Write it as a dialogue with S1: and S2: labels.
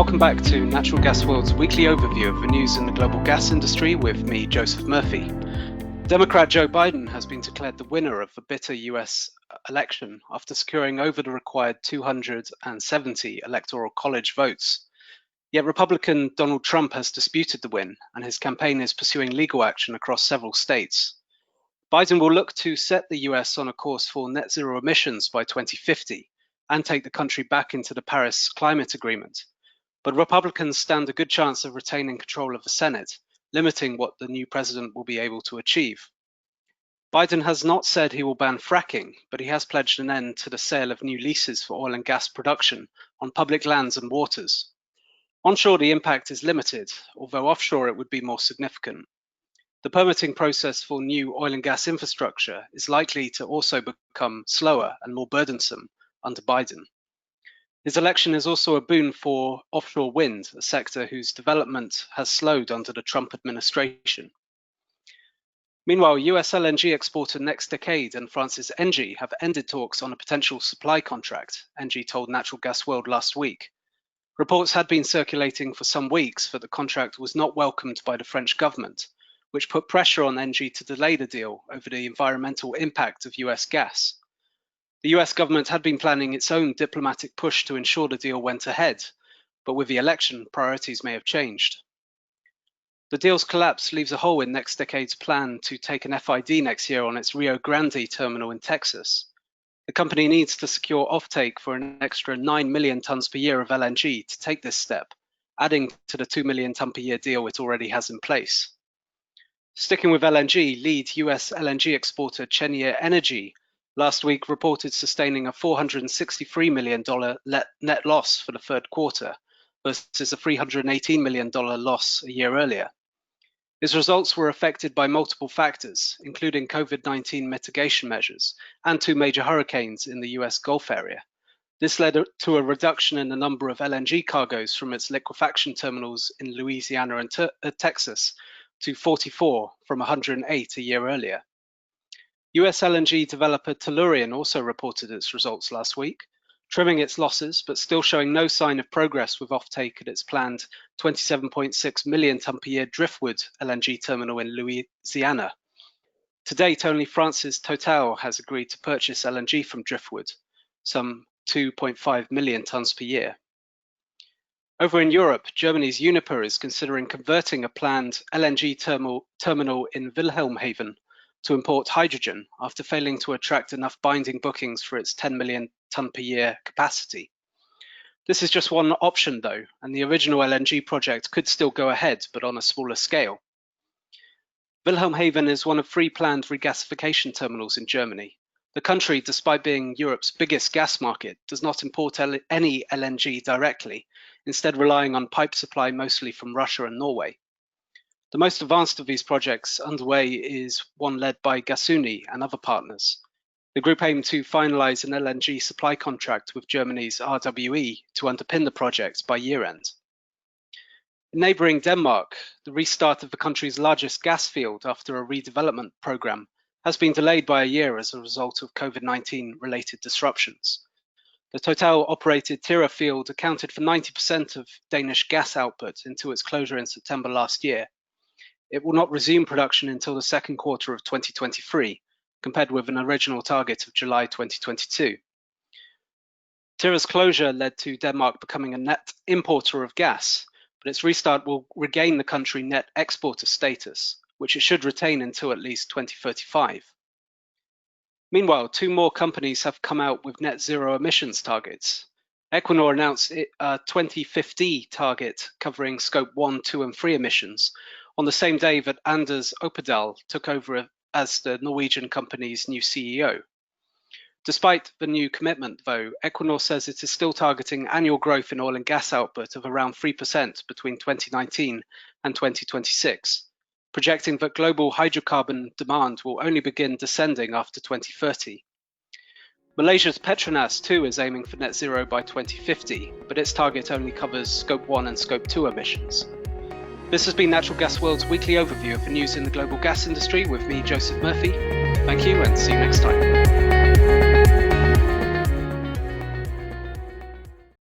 S1: Welcome back to Natural Gas World's weekly overview of the news in the global gas industry with me, Joseph Murphy. Democrat Joe Biden has been declared the winner of the bitter US election after securing over the required 270 electoral college votes. Yet Republican Donald Trump has disputed the win, and his campaign is pursuing legal action across several states. Biden will look to set the US on a course for net zero emissions by 2050 and take the country back into the Paris Climate Agreement. But Republicans stand a good chance of retaining control of the Senate, limiting what the new president will be able to achieve. Biden has not said he will ban fracking, but he has pledged an end to the sale of new leases for oil and gas production on public lands and waters. Onshore, the impact is limited, although offshore it would be more significant. The permitting process for new oil and gas infrastructure is likely to also become slower and more burdensome under Biden. His election is also a boon for offshore wind, a sector whose development has slowed under the Trump administration. Meanwhile, US LNG exporter NextDecade and France's Engie have ended talks on a potential supply contract, Engie told Natural Gas World last week. Reports had been circulating for some weeks that the contract was not welcomed by the French government, which put pressure on Engie to delay the deal over the environmental impact of US gas. The US government had been planning its own diplomatic push to ensure the deal went ahead, but with the election, priorities may have changed. The deal's collapse leaves a hole in NextDecade's plan to take an FID next year on its Rio Grande terminal in Texas. The company needs to secure offtake for an extra 9 million tons per year of LNG to take this step, adding to the 2 million ton per year deal it already has in place. Sticking with LNG, lead US LNG exporter Cheniere Energy last week reported sustaining a $463 million net loss for the third quarter versus a $318 million loss a year earlier. Its results were affected by multiple factors, including COVID-19 mitigation measures and two major hurricanes in the US Gulf area. This led to a reduction in the number of LNG cargoes from its liquefaction terminals in Louisiana and Texas to 44 from 108 a year earlier. US LNG developer Tellurian also reported its results last week, trimming its losses but still showing no sign of progress with offtake at its planned 27.6 million ton per year Driftwood LNG terminal in Louisiana. To date, only France's Total has agreed to purchase LNG from Driftwood, some 2.5 million tons per year. Over in Europe, Germany's Uniper is considering converting a planned LNG terminal in Wilhelmshaven to import hydrogen after failing to attract enough binding bookings for its 10 million ton per year capacity. This is just one option though, and the original LNG project could still go ahead, but on a smaller scale. Wilhelmshaven is one of 3 planned regasification terminals in Germany. The country, despite being Europe's biggest gas market, does not import any LNG directly, instead relying on pipe supply mostly from Russia and Norway. The most advanced of these projects underway is one led by Gasunie and other partners. The group aimed to finalize an LNG supply contract with Germany's RWE to underpin the project by year-end. In neighbouring Denmark, the restart of the country's largest gas field after a redevelopment programme has been delayed by a year as a result of COVID-19 related disruptions. The Total-operated Tyra field accounted for 90% of Danish gas output until its closure in September last year. It will not resume production until the second quarter of 2023, compared with an original target of July 2022. Tyra's closure led to Denmark becoming a net importer of gas, but its restart will regain the country net exporter status, which it should retain until at least 2035. Meanwhile, 2 more companies have come out with net zero emissions targets. Equinor announced a 2050 target covering Scope 1, 2 and 3 emissions on the same day that Anders Opedal took over as the Norwegian company's new CEO. Despite the new commitment, though, Equinor says it is still targeting annual growth in oil and gas output of around 3% between 2019 and 2026, projecting that global hydrocarbon demand will only begin descending after 2030. Malaysia's Petronas too is aiming for net zero by 2050, but its target only covers Scope 1 and Scope 2 emissions. This has been Natural Gas World's weekly overview of the news in the global gas industry with me, Joseph Murphy. Thank you and see you next time.